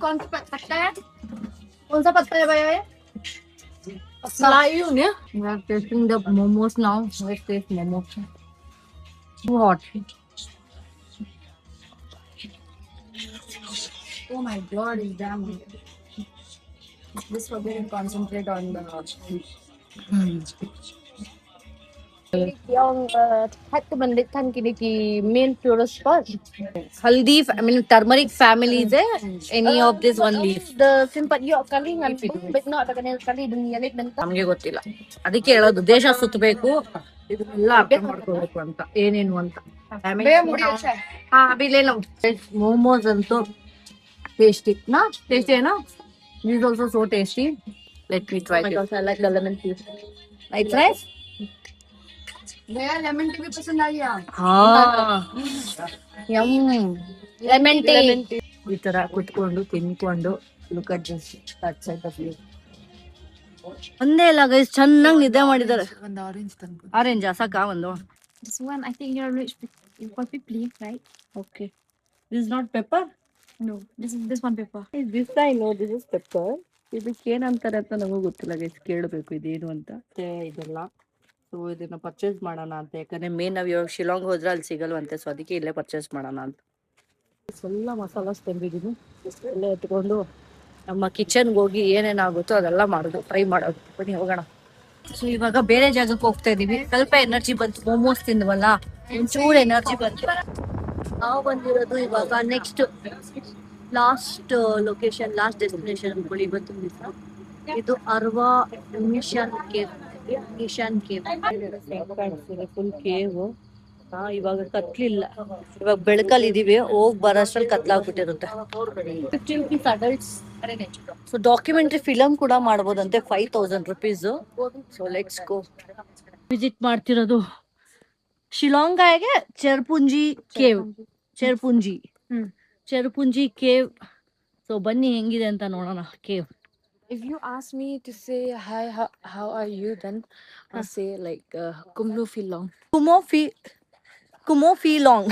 कौन सा पत्ता है? कौन सा पत्ता है भैया? Salayu ne? We are tasting the momos now. Let's taste momos. Too hot. Oh my god, it's damn good. This forget and concentrate on the Yung hat ko bandit ki main tourist spot. Haldi, I mean turmeric family is any of this one leaf. the simple you kaling and but not the kali dunia lit nanta. ನಮ್ಗೆ ಗೊತ್ತಿಲ್ಲ, ಅದಕ್ಕೆ ಹೇಳೋದು ದೇಶ ಸುತ್ತಬೇಕು, ಇದನ್ನೆಲ್ಲ ಅರ್ಥ ಮಾಡ್ಕೋಬೇಕು ಅಂತ ಏನೇನು ಅಂತ. भैया मुड़ी अच्छा है. ಹಾ ಅಭಿ ಲೇ ಲೋ. ಮೋಮೋಸ್ ಅಂತೂ ಟೇಸ್ಟಿ ನಾ, ಟೇಸ್ಟಿ ಏನೋ. This is also so tasty. Let me try this. I like the lemon tea. It's nice. भैया lemon tea भी पसंद आई है. हाँ ಯಮ್ ಲೆಮನ್ ಟೀ. ಈ ತರ ಕುತ್ಕೊಂಡು ತಿನ್ಕೊಂಡು look at this that side of view. ಒಂದೇ ಇಲ್ಲ ಗೈಸ್, ಚೆನ್ನಾಗಿ ನಿದ್ದೆ ಮಾಡಿದ್ದಾರೆ. ಒಂದು ಆರೆಂಜ್ ತಂದು ಆರೆಂಜ್ ಸಾಕಾ ಒಂದು? This one I think you're rich. You got be please, right? Okay. This is not pepper. No, this one paper. This I know, this is pepper. ಇದಕ್ಕೆ ಏನಂತಾರೆ ಅಂತ ನಮಗೂ ಗೊತ್ತಿಲ್ಲ ಗೈಸ್, ಕೇಳಬೇಕು ಇದೇನು ಅಂತ. ಇದೆಲ್ಲ ಸೊ ಇದನ್ನ ಪರ್ಚೇಸ್ ಮಾಡೋಣ ಅಂತ, ಯಾಕಂದ್ರೆ ಮೇನ್ ನಾವು ಇವಾಗ ಶಿಲಾಂಗ್ ಹೋದ್ರೆ ಅಲ್ಲಿ ಸಿಗಲ್ವಂತೆ, ಸೊ ಅದಕ್ಕೆ ಇಲ್ಲೇ ಪರ್ಚೇಸ್ ಮಾಡೋಣ ಅಂತ. ಎಲ್ಲ ಮಸಾಲಾಸ್ ತಂದಿದ್ದೀನಿ, ಎಲ್ಲ ಎತ್ಕೊಂಡು ನಮ್ಮ ಕಿಚನ್ಗೆ ಹೋಗಿ ಏನೇನಾಗುತ್ತೋ ಅದೆಲ್ಲ ಮಾಡೋದು, ಫ್ರೈ ಮಾಡೋದು. ಬನ್ನಿ ಹೋಗೋಣ. ಸೊ ಇವಾಗ ಬೇರೆ ಜಾಗಕ್ಕೆ ಹೋಗ್ತಾ ಇದೀವಿ. ಸ್ವಲ್ಪ ಎನರ್ಜಿ ಬಂತು, ಮೋಮೋಸ್ ತಿಂದ್ವಲ್ಲ, ಒಂಚೂರು ಎನರ್ಜಿ ಬಂತು. ನಾವು ಬಂದಿರೋದು ಇವಾಗ next last location, last destination ಅನ್ಕೊಳ್ಳಿ ಇವತ್ತು ದಿವಸ. ಇದು Arwah Nishan cave. Nishan cave full cave. ಇವಾಗ ಕತ್ಲಿಲ್ಲ, ಇವಾಗ ಬೆಳಕಲ್ಲಿ ಇದೀವಿ, ಹೋಗ್ ಬರೋಷ್ಟ್ರಲ್ಲಿ ಕತ್ಲಾಗ್ಬಿಟ್ಟಿರುತ್ತೆ. 15 rupees adults. So documentary film ಕೂಡ ಮಾಡ್ಬೋದಂತೆ, 5000 rupees. So let's go. Visit ಮಾಡ್ತಿರೋದು ಶಿಲಾಂಗಾಗೆ Cherrapunji cave. Cherrapunji Cherrapunji cave. So ಬನ್ನಿ ಹೆಂಗಿದೆ ಅಂತ ನೋಡೋಣ cave. If you ask me to say hi, how are you, then I'll say like Kumno Filong. ಕುಮೋ ಫಿಲಾಂಗ್.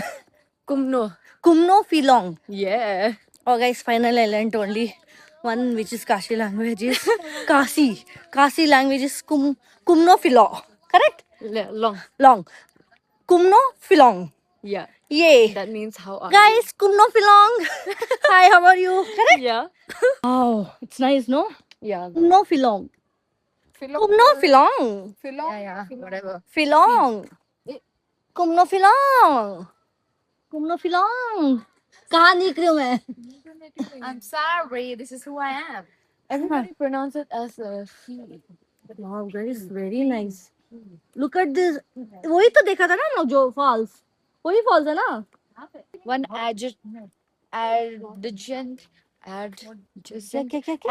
Kumno Filong. Yeah. Oh guys, finally I learned only one which is Kashi language is Kasi. Kasi language is Kumno Filong. Correct? Long. Kumno Filong. Yeah. Yay. That means how are Guys, Kumno Filong. Hi, how are you? Correct? you? Yeah. Oh, it's nice, no? Yeah. Kumno Filong. Kumno Filong. Yeah. Whatever. Filong. Kumno Filong. Kumno Filong. कहाँ निकली हूँ मैं? I'm sorry, this is who I am. Everybody pronounce it as she. Wow, guys, very nice. Look at this. वही तो देखा था ना जो falls. वही falls है ना? One adjacent adjacent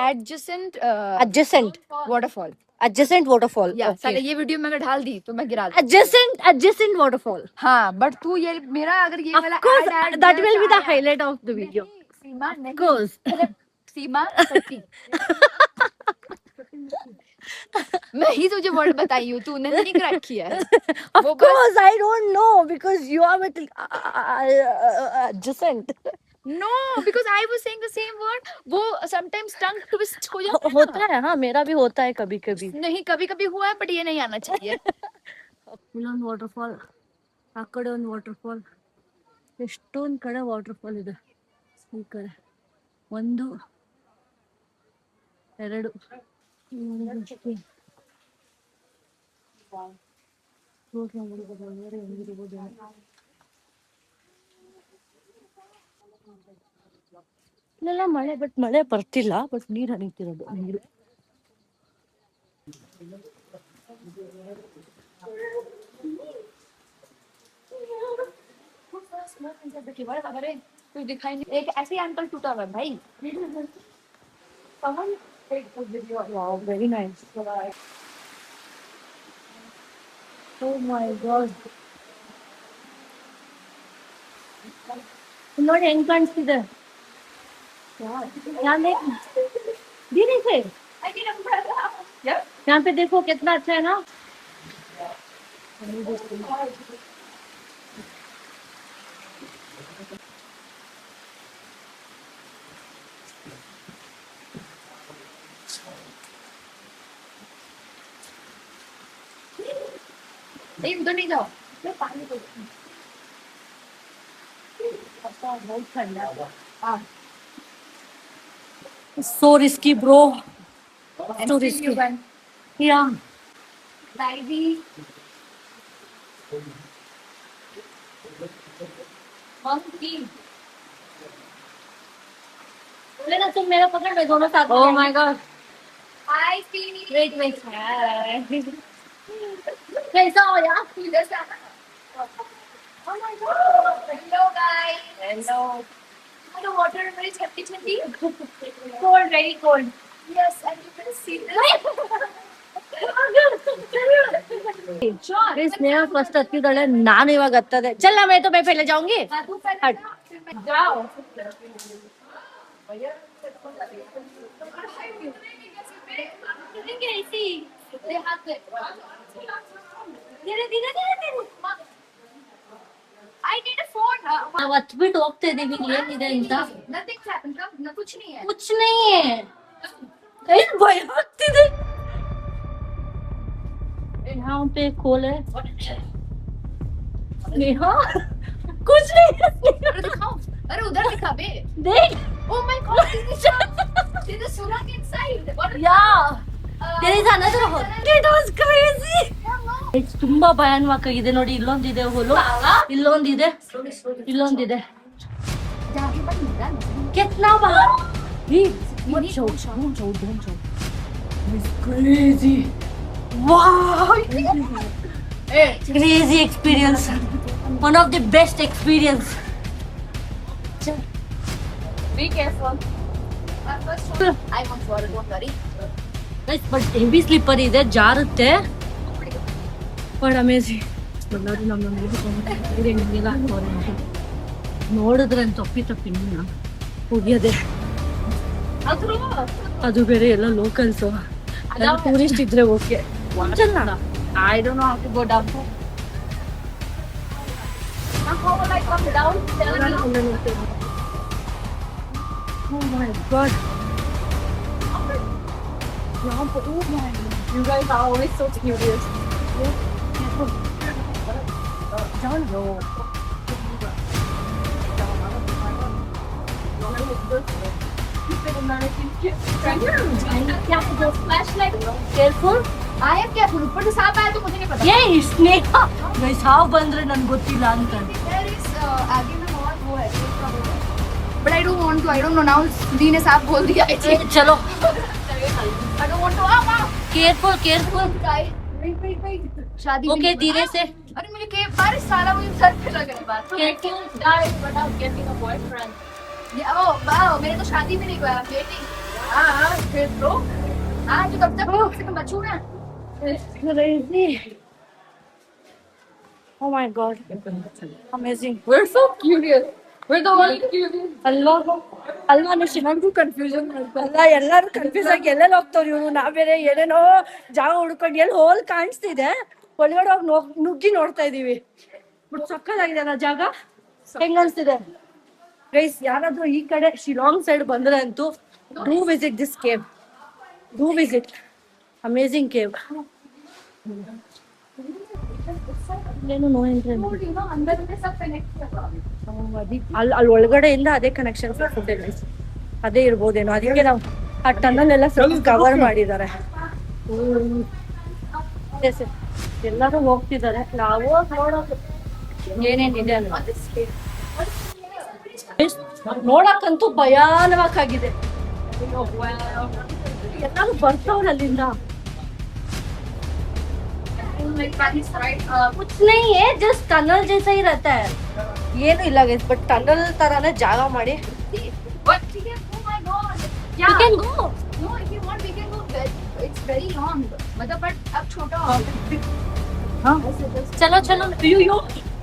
Adjacent. waterfall. Adjacent waterfall. Yeah. Okay. साले ये वीडियो में अगर डाल दी तो मैं गिरा दूँ. Adjacent waterfall. हाँ, but तू ये मेरा अगर ये Of वाला course, add that दिया will be तो the आया. highlight of the video. Seema Of नहीं. course. सीमा सच्ची. मैं ही तुझे वर्ड बताई हूँ, तूने नहीं क्रैक किया है. Of course, I don't know because you are with adjacent. No, because I was saying the same word. वो sometimes tongue twist हो जाता है. होता है, हाँ मेरा भी होता है कभी कभी. नहीं, कभी कभी हुआ है, but ये नहीं आना चाहिए. ಇಲ್ಲೊಂದು ವಾಟರ್ಫಾಲ್, ಆ ಕಡೆ ಒಂದು ವಾಟರ್ಫಾಲ್, ಎಷ್ಟೊಂದು ಕಡೆ ವಾಟರ್ಫಾಲ್ ಇದೆ. ಈ ಕಡೆ 1 2 ಇಲ್ಲೆಲ್ಲ ಮಳೆ, ಬಟ್ ಮಳೆ ಬರ್ತಿಲ್ಲ, ಬಟ್ ನೀರು ಹರಿತಿರೋದು ನೀರು. स्मोक इनसाइड द केबल अरे कुछ दिखाई नहीं एक ऐसे अंकल टूटा हुआ है भाई someone take the video wow very nice oh my god ನೋಡಿ ಹೆಂಗ್ ಕಾಣಿಸ್ತಿದೆ यहाँ देख धीरे से यहाँ पे देखो कितना अच्छा है ना नहीं उधर नहीं जाओ मैं पानी को बहुत ठंडा हाँ So risky, bro. So risky. Yeah. Divey. Monkey. लेना तुम मेरा पकड़ मैं दोनों साथ Oh my god. Hi, Stevie. Wait, wait. कैसा हो यार? इधर से आना. Oh my god. Hello, guys. Hello. The water is very chatti. Cold, very cold. Yes, and you can see this. Chris मेरा फर्स्ट हत्तिದ್ದಾಳೆ ನಾನು ಇವಾಗ ಹತ್ತದೆ चल मैं तो मैं पहले जाऊंगी तू पहले जाओ. करेंगे ऐसे ही. ले हाथ पे. धीरे. I need a phone. ನಾವು ಹತ್ಬಿಟ್ಟು ಹೋಗ್ತಾ ಇದೀವಿ ಏನಿದೆ ಅಂತ Nothing's happened. Come, कुछ नहीं है. कुछ नहीं है ಏನು ಭಯ ಆಗ್ತಿದೆ यहाँ पे खोल है नेहा कुछ नहीं है अरे दिखाओ. अरे उधर दिखा बे. देख Oh my god. This is Surak inside. What? Yeah. There is another hole. It was crazy. It's ತುಂಬಾ ಭಯಾನಕವಾಗಿದೆ ನೋಡಿ ಇಲ್ಲೊಂದಿದೆ ಹೋಲು ಇಲ್ಲೊಂದಿದೆ ಇಲ್ಲೊಂದಿದೆ जाके बन रहा है. कितना बार Don't show. It's crazy. Wow. Crazy experience. One of the best experience. Be careful. I won't fall. Don't worry. Guys, but heavy slipper ಇದೆ ಜಾರುತ್ತೆ ಬಟ್ ಅಮೇಜಿಂಗ್ ಎಲ್ಲರೂ ನಮ್ಮ ನೋಡಿದ್ರೆ ತಪ್ಪಿ ಹೋಗ್ಯದೆ ಅದು ಬೇರೆ ಎಲ್ಲ ಲೋಕಲ್ಸ್ ಟೂರಿಸ್ಟ್ ಇದ್ರೆ okay I don't know how to go down How will I come down? Oh my god. You guys are always so curious. Don't go. Flashlight. Careful. I am careful. ऊपर से सांप आया तो मुझे नहीं पता. ये स्नेक मैं साव ಬಂದ್ರೆ ನನಗೆ ಗೊತ್ತಿಲ್ಲ ಅಂತ There is आगे में और वो है. But I don't want to. I don't know now. दी ने सांप बोल दिया. चलो I don't want to. Careful Wait. शादी भी ओके नहीं- धीरे से अरे मुझे के बार सारा मुझे सर पे लग रहा है बात. Careful. Guys, but I'm getting a boyfriend. Yeah, oh wow, मेरे तो शादी भी नहीं हुआ. I'm dating. हाँ, फिर तो. हाँ, जो तब तक से तुम बचू ना. crazy. Oh my god. Amazing. We're so curious. We're the one curious. ಅಲ್ವಾ ನನಗೂ ಕನ್ಫ್ಯೂಷನ್ ಅಲ್ಲ ಎಲ್ಲರೂ ಕನ್ಫ್ಯೂಸ್ ಆಗಿ ಎಲ್ಲೆಲ್ಲಿ ಹೋಗ್ತಾವ್ರಿ ಇವ್ರು ನಾ ಬೇರೆ ಏನೇನೋ ಜಾಗ ಹುಡ್ಕೊಂಡು ಎಲ್ಲಿ ಹೋಲ್ ಕಾಣಿಸ್ತಿದೆ ಒಳಗಡೆ ಹೋಗಿ ನುಗ್ಗಿ ನೋಡ್ತಾ ಇದೀವಿ ಬಟ್ ಸಕ್ಕದಾಗಿದೆ ಅಲ್ಲ ಜಾಗ ಹೆಂಗ ಅನ್ಸ್ತಿದೆ ಗೈಸ್ ಯಾರಾದ್ರೂ ಈ ಕಡೆ ಶಿಲಾಂಗ್ ಸೈಡ್ ಬಂದ್ರೆ ಅಂತೂ do visit this cave do visit amazing cave ಏನು ನೋ ಎಂಟ್ರಿ You know, अंदर में सब connect किया. ಅಲ್ಲಿ ಒಳಗಡೆಯಿಂದ ಅದೇ ಕನೆಕ್ಷನ್ ಅದೇ ಇರ್ಬೋದೇನೋ ಅದಕ್ಕೆ ನಾವು ಆ ಟನಲ್ ಎಲ್ಲ ಸ್ವಲ್ಪ ಕವರ್ ಮಾಡಿದ್ದಾರೆ ಎಲ್ಲರೂ ಹೋಗ್ತಿದ್ದಾರೆ ನಾವು ನೋಡೋದು ಏನೇನಿದೆ ಅಲ್ವಾ ನೋಡಕ್ಕಂತೂ ಭಯಾನಕವಾಗಿದೆ ಎಲ್ಲರೂ ಬರ್ತಾವ್ರ ಅಲ್ಲಿಂದ Like Pakistan, right? कुछ नहीं है जस्ट टनल जैसा ही रहता है ಏನು ಇಲ್ಲ ಗೈಸ್, ಬಟ್ ಟನಲ್ ತರಾನೇ ಜಾಗ ಮಾಡಿ What? We can, oh my god. Yeah. we can go. No, if you want, we can go. It's very long. But अब छोटा हो गया. हाँ ऐसे just- चलो चलो यो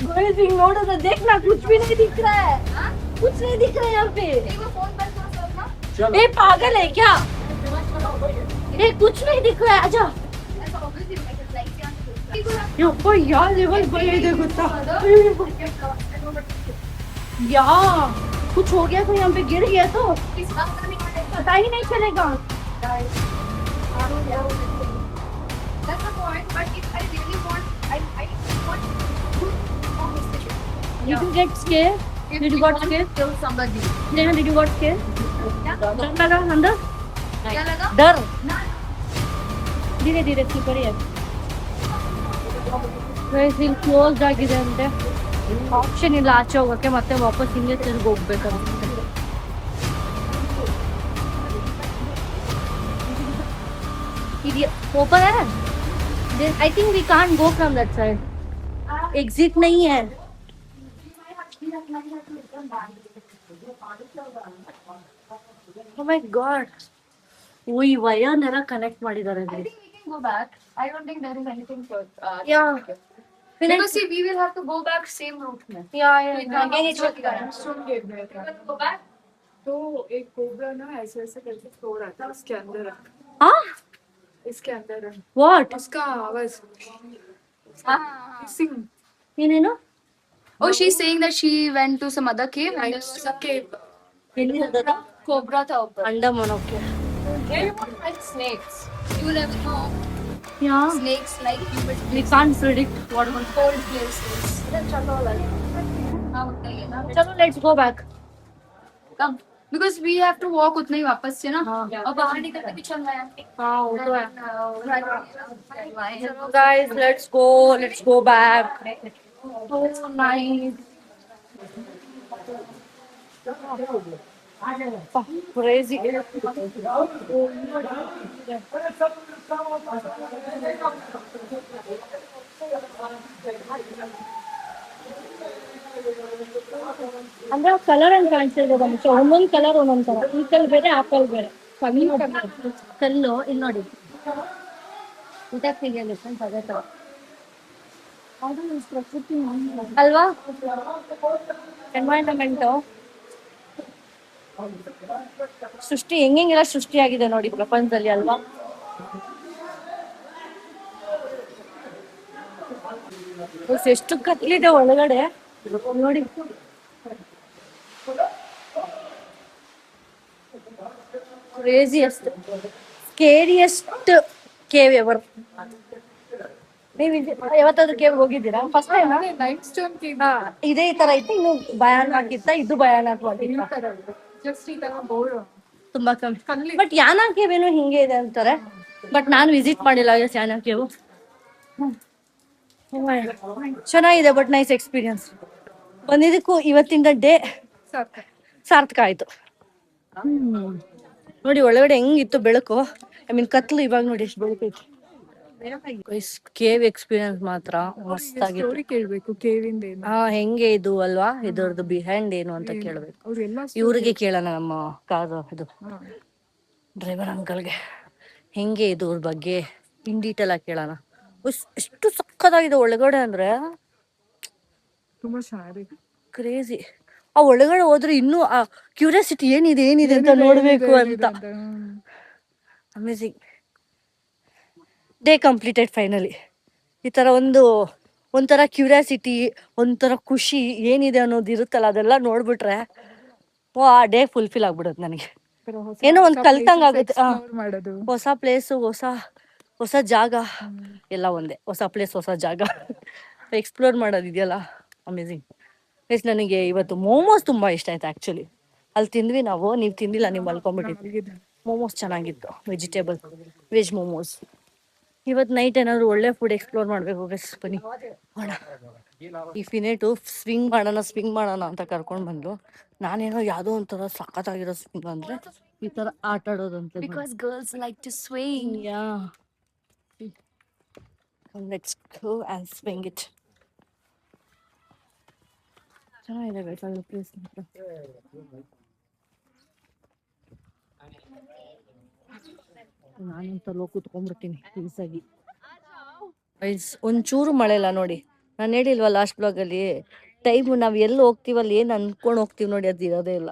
गाइस इग्नोर द देखना कुछ भी नहीं दिख रहा है, हाँ? कुछ नहीं दिख रहा है यहाँ पे। एक बार फोन बंद करो सब ना. ए पागल है क्या, ये कुछ नहीं दिख रहा है, आजा। ऐसा obviously like it's like यहाँ से यो कोई यार लेवल बड़े दे गुत्ता यार, कुछ हो गया तो यहाँ पे गिर गया तो Please come to me. पता ही नहीं चलेगा। That's the point. But if I really want, I want to go this situation. Did you get scared? If Did you we got want scared? to kill somebody. Neha, did you got scared? डर लगा अंदर? क्या लगा? डर ना. धीरे धीरे ಸ್ಲೀಪರಿ ಗೈಸ್ ಇಲ್ಲಿ ಕ್ಲೋಸ್ ಆಗಿದೆ ಅಂತೆ, ಆಪ್ಷನ್ ಇಲ್ಲ ಆಚೆ ಹೋಗಕ್ಕೆ, ಮತ್ತೆ ವಾಪಸ್ ಹಿಂಗೆ ತಿರುಗಿ ಹೋಗ್ಬೇಕಂತೆ. ओपन है, I think we can't go from that side, exit नहीं है। Oh my god, ಓಯ್ ವಯರ್ನೆಲ್ಲ ಕನೆಕ್ಟ್ ಮಾಡಿದ್ದಾರೆ I think we can go back. I don't think there is anything for. Yeah. Because see, we will have to go back same route में. Again, it's what go back. तो एक कोबरा ना ऐसे ऐसे करके सो रहा था उसके अंदर, हाँ इसके अंदर व्हाट उसका आवाज हाँ. सिंग ಏನೇನು Oh, she's saying that she went to some other cave and there was a cave. cobra था ऊपर. Andaman okay Everyone likes snakes. You never know. या Snakes like you but we can't predict what will cold places. चलो let's go back. Come. Because we have to walk उतना ही वापस से ना. हाँ। और बाहर निकलते भी चलना है. हाँ वो तो है। Chalo guys let's go back. So nice, crazy। ಅಂದ್ರೆ ಕಲರ್ ಅಂತ ಕಾಣಿಸ್ತಿದೆ ಬಂದು, ಒಂದೊಂದು ಕಲರ್ ಒಂದೊಂದು ತರ, ಈ ಕಲ್ ಬೇರೆ ಆ ಕಲ್ ಬೇರೆ, ಕಲ್ಲು ಇಲ್ಲಿ ನೋಡಿ ಇದಕ್ಕೆ ಡಿಫ್ರೆನ್ಸ್ ಅದೇ ತರ ಅಲ್ವಾ, ಎನ್ವೈರನ್ಮೆಂಟ್ ಸೃಷ್ಟಿ ಹೆಂಗೆಲ್ಲ ಸೃಷ್ಟಿಯಾಗಿದೆ ನೋಡಿ ಪ್ರಪಂಚದಲ್ಲಿ ಅಲ್ವಾ. ಎಷ್ಟು ಕತ್ಲಿದೆ ಒಳಗಡೆ ನೋಡಿ, ಕ್ರೇಜಿಯಸ್ಟ್ ಸ್ಕೇರಿಯಸ್ಟ್ ಕೇವ್ ಎವರ್. ನೀವು ಯಾವತ್ತಾದ್ರೂ ಕೇವ್ ಹೋಗಿದ್ದೀರಾ? ಫಸ್ಟ್ ಟೈಮ್ लाइट स्टोन केव ಹಾ ಇದೇ ತರ ಐತಿ, ಇನ್ನು ಭಯಾನಕಿತ್ತ, ಇದು ಭಯಾನಕವಾಗಿತ್ತ, जस्ट ಈ ತರ ಬೋರ್ಡ್ ತುಂಬಾ ಕಮ್ಮಿ. ಬಟ್ ಯಾನಾ ಕೇವ್ ಏನೋ ಹಿಂಗೆ ಇದೆ ಅಂತಾರೆ, ಬಟ್ ನಾನು ವಿಸಿಟ್ ಮಾಡಿಲ್ಲ ಯಾನಾ ಕೇವ್. ಚೆನ್ನಾಗಿದೆ, ಬಟ್ ನೈಸ್ ಎಕ್ಸ್ಪೀರಿಯನ್ಸ್. ಬಂದಿದ್ದಕ್ಕೂ ಇವತ್ತಿಂದ ಡೇ ಸಾರ್ಥಕ ಆಯ್ತು. ನೋಡಿ ಒಳಗಡೆ ಹೆಂಗಿತ್ತು ಬೆಳಕು, ಐ ಮೀನ್ ಕತ್ಲು, ಇವಾಗ ನೋಡಿ ಎಷ್ಟು ಬೆಳಕೈತಿ. ಕೇವ್ ಎಕ್ಸ್ಪೀರಿಯನ್ಸ್ ಮಾತ್ರ ಮಸ್ತಾಗಿತ್ತು. ಸ್ಟೋರಿ ಕೇಳಬೇಕು ಕೇವಿಂದ ಏನು ಹಾ ಹೆಂಗೆ ಇದು ಅಲ್ವಾ, ಇದರದ್ದು ಬಿಹೈಂಡ್ ಏನು ಅಂತ ಕೇಳ್ಬೇಕು. ಅವ್ರೆಲ್ಲ ಇವ್ರಿಗೆ ಕೇಳೋಣ, ನಮ್ಮ ಕಾರ್ ಇದು ಡ್ರೈವರ್ ಅಂಕಲ್ಗೆ, ಹೆಂಗೆ ಇದ್ರ ಬಗ್ಗೆ ಇನ್ ಡೀಟೇಲ್ ಆಗಿ ಕೇಳೋಣ. ಎಷ್ಟು ಸಕ್ಕತ್ತಾಗಿದೆ ಒಳಗಡೆ ಅಂದ್ರೆ, ತುಂಬಾ ಚೆನ್ನಾಗಿದೆ. ಕ್ರೇಜಿ. ಆ ಒಳಗಡೆ ಹೋದ್ರೆ ಇನ್ನೂ ಆ ಕ್ಯೂರಿಯಾಸಿಟಿ ಏನಿದೆ ಅಂತ ನೋಡ್ಬೇಕು ಅಂತ. ಅಮೇಝಿಂಗ್. Day completed finally. ಈ ತರ ಒಂಥರ ಕ್ಯೂರಿಯಾಸಿಟಿ, ಒಂಥರ ಖುಷಿ ಏನಿದೆ ಅನ್ನೋದು ಇರುತ್ತಲ್ಲ, ಅದೆಲ್ಲ ನೋಡ್ಬಿಟ್ರೆ ಆ ಡೇ ಫುಲ್ಫಿಲ್ ಆಗ್ಬಿಡುತ್ತೆ ನನಗೆ. ಏನೋ ಒಂದು ಕಲ್ತಂಗ್ ಆಗುತ್ತೆ. ಮಾಡೋದು ಹೊಸ ಪ್ಲೇಸು, ಹೊಸ ಜಾಗ, ಎಲ್ಲ ಒಂದೇ. ಹೊಸ ಪ್ಲೇಸ್, ಹೊಸ ಜಾಗ ಎಕ್ಸ್ಪ್ಲೋರ್ ಮಾಡೋದಿದೆಯಲ್ಲ, ಅಮೇಝಿಂಗ್. ಪ್ಲಸ್ ನನಗೆ ಇವತ್ತು ಮೋಮೋಸ್ ತುಂಬಾ ಇಷ್ಟ ಆಯ್ತು ಆಕ್ಚುಲಿ. ಅಲ್ಲಿ ತಿಂದ್ವಿ ನಾವು, ನೀವು ತಿಂದಿಲ್ಲ, ನೀವು ಮಲ್ಕೊಂಡ್ಬಿಟ್ಟಿದ್ವಿ. ಮೋಮೋಸ್ ಚೆನ್ನಾಗಿತ್ತು, ವೆಜ್ ಮೋಮೋಸ್. ಇವತ್ತು ನೈಟ್ ಏನಾದ್ರು ಒಳ್ಳೆ ಫುಡ್ ಎಕ್ಸ್ಪ್ಲೋರ್ ಮಾಡ್ಬೇಕು ಗೈಸ್, ಬನ್ನಿ ಮಾಡೋಣ. ಈ ಫಿನೇಟು ಸ್ವಿಂಗ್ ಮಾಡೋಣ ಅಂತ ಕರ್ಕೊಂಡು ಬಂದು, ನಾನೇನೋ ಯಾವುದೋ ಒಂಥರ ಸಖತ್ತಾಗಿರೋ ಸ್ವಿಂಗ್ ಅಂದ್ರೆ ಈ ತರ ಆಟ ಆಡೋದಂತೆ. Because girls like to swing. Yeah. Let's go and swing it. ಚೆನ್ನಾಗಿದೆ ಗೈಸ್ ಅದು ಪ್ಲೇಸ್ ಮಾತ್ರ. ನಾನಂತೂ ಕೂತ್ಕೊಂಡ್ಬಿಡ್ತೀನಿ ಪೀಸಾಗಿ. ಒಂಚೂರು ಮಳೆ ಇಲ್ಲ ನೋಡಿ. ನಾನು ಹೇಳಿಲ್ವಾ ಲಾಸ್ಟ್ ಬ್ಲಾಗಲ್ಲಿ, ಟೈಮು ನಾವು ಎಲ್ಲಿ ಹೋಗ್ತೀವಲ್ಲಿ ಏನು ಅನ್ಕೊಂಡು ಹೋಗ್ತೀವಿ ನೋಡಿ, ಅದು ಇರೋದೇ ಇಲ್ಲ.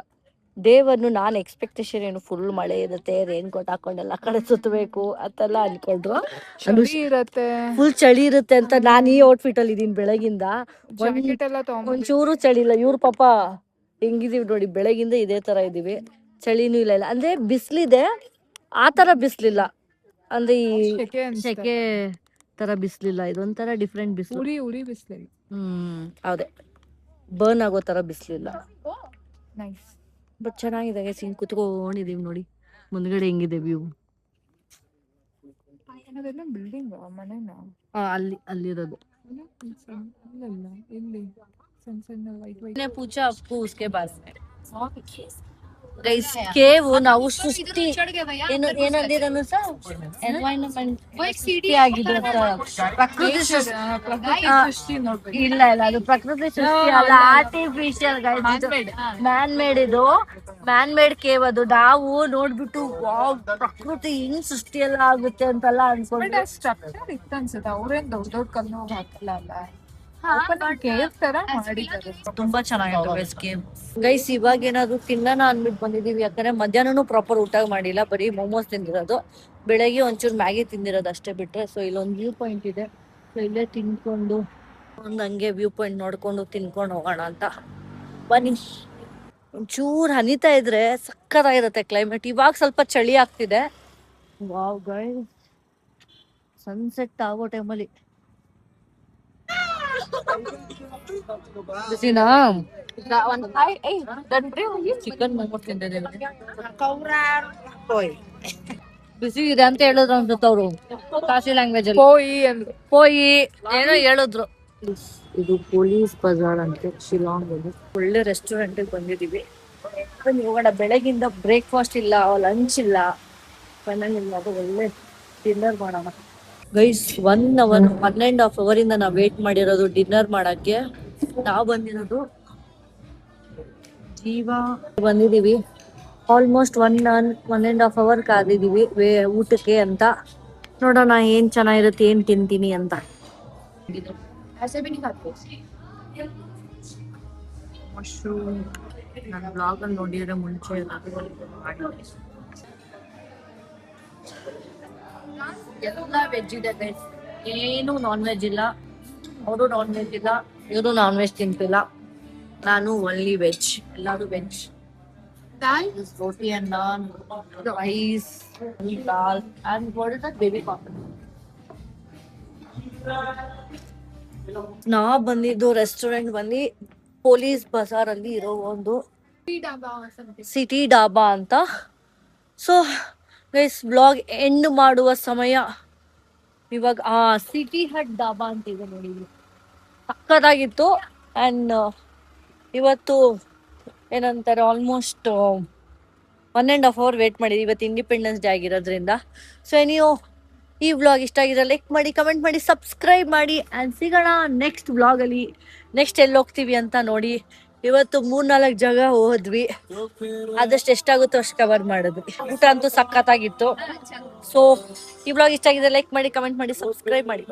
ದೇವನ್ನು ನಾನು ಎಕ್ಸ್ಪೆಕ್ಟೇಷನ್ ಏನು ಫುಲ್ ಮಳೆ ಇರುತ್ತೆ, ರೇನ್ ಕೋಟ್ ಹಾಕೊಂಡೆಲ್ಲ ಕಡೆ ಸುತ್ತಬೇಕು ಅಂತೆಲ್ಲ ಅನ್ಕೊಂಡ್ರು. ಇರತ್ತೆ, ಫುಲ್ ಚಳಿ ಇರುತ್ತೆ ಅಂತ ನಾನು ಈ ಔಟ್ಫಿಟ್ ಅಲ್ಲಿ ಇದೀನಿ ಬೆಳಗಿಂದ. ಒಂಚೂರು ಚಳಿ ಇಲ್ಲ. ಇವ್ರ ಪಾಪ ಹೆಂಗಿದೀವಿ ನೋಡಿ, ಬೆಳಗಿಂದ ಇದೇ ತರ ಇದೀವಿ, ಚಳಿನೂ ಇಲ್ಲ. ಅಂದ್ರೆ ಬಿಸ್ಲಿದೆ, ಆ ತರ ಬಿಸ್ಲಿಲ್ಲ. ಅಂದ್ರೆ ಈ ಸೆಕೆ ತರ ಬಿಸ್ಲಿಲ್ಲ, ಇದೊಂಥರ ಡಿಫ್ರೆಂಟ್ ಬಿಸ್ಲು. ಉರಿ ಬಿಸ್ಲಿಲ್ಲ. ಹೌದೇ, ಬರ್ನ್ ಆಗೋ ತರ ಬಿಸ್ಲಿಲ್ಲ. ನೈಸ್. ಬಟ್ ಚೆನ್ನಾಗಿದೆ ಗೈಸ್, ಹಿಂಗ್ ಕುತ್ಕೊಂಡಿದೀವಿ ನೋಡಿ ಮುಂದ್ಗಡೆ ಹೆಂಗಿದೆ ವ್ಯೂ. ಅದೆಲ್ಲ ಬಿಲ್ಡಿಂಗ್ ಮನೆನಾ? ಅಲ್ಲಿರೋದು ಇಲ್ಲಿ ಸಣ್ಣ ಸಣ್ಣ ವೈಟ್ ಪೂಜಾ ಅಪ್ಪು ಉಸ್ಕೆ ಪಾಸ್ ಗೈಸ್ ಕೇವು ನಾವು ಸೃಷ್ಟಿ ಏನಂದಿರನು ಸರ್ ಎನ್ವೈರನ್ಮೆಂಟ್ ಸೃಷ್ಟಿ ಆಗಿದೆ ಪ್ರಕೃತಿ ಇಲ್ಲ ಅದು ಪ್ರಕೃತಿ ಸೃಷ್ಟಿ ಅಲ್ಲ, ಆರ್ಟಿಫಿಷಿಯಲ್ ಗೈಸ್. ಮ್ಯಾನ್ ಮೇಡ್ ಇದು, ಮ್ಯಾನ್ ಮೇಡ್ ಕೇವ್ ಅದು. ನಾವು ನೋಡ್ಬಿಟ್ಟು ವಾವ್ ಪ್ರಕೃತಿ ಹಿಂಗ್ ಸೃಷ್ಟಿ ಎಲ್ಲ ಆಗುತ್ತೆ ಅಂತೆಲ್ಲ ಅನ್ಕೊಂಡ್ರೆ ಸ್ಟ್ರಕ್ಚರ್ ಇತ್ತು ಅನ್ಸುತ್ತೆ. ಅವ್ರೇನ್ ದೊಡ್ಡ ದೊಡ್ಡ ಕಲ್ಲು ಹಾಕಲ್ಲ ಅಲ್ಲ, ಕೇವ್ ತರ ಮಾಡಿದ್ದಾರೆ. ತುಂಬಾ ಚೆನ್ನಾಗಿತ್ತು ಗೈಸ್ ಕೇವ್. ಗೈಸ್ ಇವಾಗ ಏನಾದ್ರು ತಿನ್ನೋಣ ಅಂದ್ಬಿಟ್ಟು ಬಂದಿದೀವಿ, ಯಾಕಂದ್ರೆ ಮಧ್ಯಾಹ್ನನೂ ಪ್ರಾಪರ್ ಊಟ ಮಾಡಿಲ್ಲ, ಬರೀ ಮೋಮೋಸ್ ತಿಂದಿರೋದು. ಬೆಳಗ್ಗೆ ಒಂಚೂರು ಮ್ಯಾಗಿ ತಿಂದಿರೋದು ಅಷ್ಟೇ ಬಿಟ್ರೆ. ಸೊ ಇಲ್ಲೊಂದು ವ್ಯೂ ಪಾಯಿಂಟ್ ಇದೆ, ಸೊ ಇಲ್ಲೇ ತಿನ್ಕೊಂಡು ಒಂದು ಹಂಗೆ ವ್ಯೂ ಪಾಯಿಂಟ್ ನೋಡ್ಕೊಂಡು ತಿನ್ಕೊಂಡು ಹೋಗೋಣ ಅಂತ ಬನ್ನಿ. ಒಂಚೂರು ಹನಿತಾ ಇದ್ರೆ ಸಕ್ಕತ್ತಾಗಿರುತ್ತೆ ಕ್ಲೈಮೇಟ್. ಇವಾಗ ಸ್ವಲ್ಪ ಚಳಿ ಆಗ್ತಿದೆ. ವಾವ್ ಗೈಸ್, ಸನ್ಸೆಟ್ ಆಗೋ ಟೈಮಲ್ಲಿ ಚಿಕನ್ ಮೋಮೋಸ್ ತಿಂದಿದ್ದೀವಿ. ಬಿಸಿ ಇದೆ ಅಂತ ಹೇಳಿದ್ರು ಅನ್ಸುತ್ತೆ ಅವರು ಕಾಶಿ ಲ್ಯಾಂಗ್ವೇಜ್ ಅಲ್ಲಿ. ಪೋಯಿ ಏನೋ ಹೇಳಿದ್ರು. ಇದು ಪೊಲೀಸ್ ಬಜಾರ್ ಅಂತೆ ಶಿಲಾಂಗ್ ಅಲ್ಲಿ. ಒಳ್ಳೆ ರೆಸ್ಟೋರೆಂಟ್ ಬಂದಿದೀವಿ. ಬನ್ನಿ ಹೋಗೋಣ. ಬೆಳಗಿಂದ ಬ್ರೇಕ್ಫಾಸ್ಟ್ ಇಲ್ಲ, ಲಂಚ್ ಇಲ್ಲ, ಫೈನಲ್ ಇಲ್ಲ, ಅದು ಒಳ್ಳೆ ಡಿನ್ನರ್ ಮಾಡೋಣ ಗೈಸ್. 1 hour 1.5 hour ಇಂದ ನಾವು ವೇಟ್ ಮಾಡಿರೋದು ಡಿನ್ನರ್ ಮಾಡಕ್ಕೆ. ನಾವು ಬಂದಿರೋದು ಜೀವಾ ಬಂದಿದೀವಿ. ಆಲ್ಮೋಸ್ಟ್ 1.5 hour ಕಾದಿದೀವಿ ಊಟಕ್ಕೆ ಅಂತ. ನೋಡೋಣ ಏನ್ ಚೆನ್ನಾಗಿರುತ್ತೆ, ಏನ್ ತಿಂತೀನಿ ಅಂತ. ಮಶ್ರೂಮ್ ನನ್ನ ಬ್ಲಾಗ್ ಅಲ್ಲಿ ನೋಡಿದ್ರೆ ಮುಂಚೆ ಎಲ್ಲ ವೆಜ್ ಇದೆ ಗೈಸ್, ಏನು ನಾನ್ ವೆಜ್ ಇಲ್ಲ. ಅವರು ನಾನ್ ವೆಜ್ ಇಲ್ಲ, ಇವರು ನಾನ್ ವೆಜ್ ತಿಂತಿಲ್ಲ. ನಾನು ಓನ್ಲಿ ವೆಜ್, ಎಲ್ಲರೂ veg. Roti and naan, rice, dal and what is that baby corn. ನಾ ಬಂದಿದ್ದು ರೆಸ್ಟೋರೆಂಟ್ ಬಂದು ಪೊಲೀಸ್ ಬಜಾರ್ ಅಲ್ಲಿ ಇರೋ ಒಂದು ಸಿಟಿ ಡಾಬಾ ಅಂತ. ಸೊ ಗೈಸ್ ಬ್ಲಾಗ್ ಎಂಡ್ ಮಾಡುವ ಸಮಯ ಇವಾಗ. ಸಿಟಿ ಹಟ್ ಡಾಬಾ ಅಂತ ಇದೆ ನೋಡಿ, ಸಕ್ಕತ್ತಾಗಿತ್ತು. ಆ್ಯಂಡ್ ಇವತ್ತು ಏನಂತಾರೆ ಆಲ್ಮೋಸ್ಟ್ 1.5 hour ವೇಟ್ ಮಾಡಿದ್ವಿ. ಇವತ್ತು ಇಂಡಿಪೆಂಡೆನ್ಸ್ ಡೇ ಆಗಿರೋದ್ರಿಂದ. ಸೊ ನೀವು ಈ ವ್ಲಾಗ್ ಇಷ್ಟ ಆಗಿದ್ರೆ ಲೈಕ್ ಮಾಡಿ, ಕಮೆಂಟ್ ಮಾಡಿ, ಸಬ್ಸ್ಕ್ರೈಬ್ ಮಾಡಿ. ಆ್ಯಂಡ್ ಸಿಗೋಣ ನೆಕ್ಸ್ಟ್ ವ್ಲಾಗಲ್ಲಿ. ನೆಕ್ಸ್ಟ್ ಎಲ್ಲಿ ಹೋಗ್ತೀವಿ ಅಂತ ನೋಡಿ. ಇವತ್ತು 3-4 ಜಾಗ ಹೋದ್ವಿ, ಆದಷ್ಟು ಎಷ್ಟಾಗುತ್ತೋ ಅಷ್ಟು ಕವರ್ ಮಾಡಿದ್ವಿ. ಊಟ ಅಂತೂ ಸಖತ್ತಾಗಿತ್ತು. ಸೊ ಈ ವ್ಲಾಗ್ ಇಷ್ಟ ಆಗಿದ್ರೆ ಲೈಕ್ ಮಾಡಿ, ಕಮೆಂಟ್ ಮಾಡಿ, ಸಬ್ಸ್ಕ್ರೈಬ್ ಮಾಡಿ.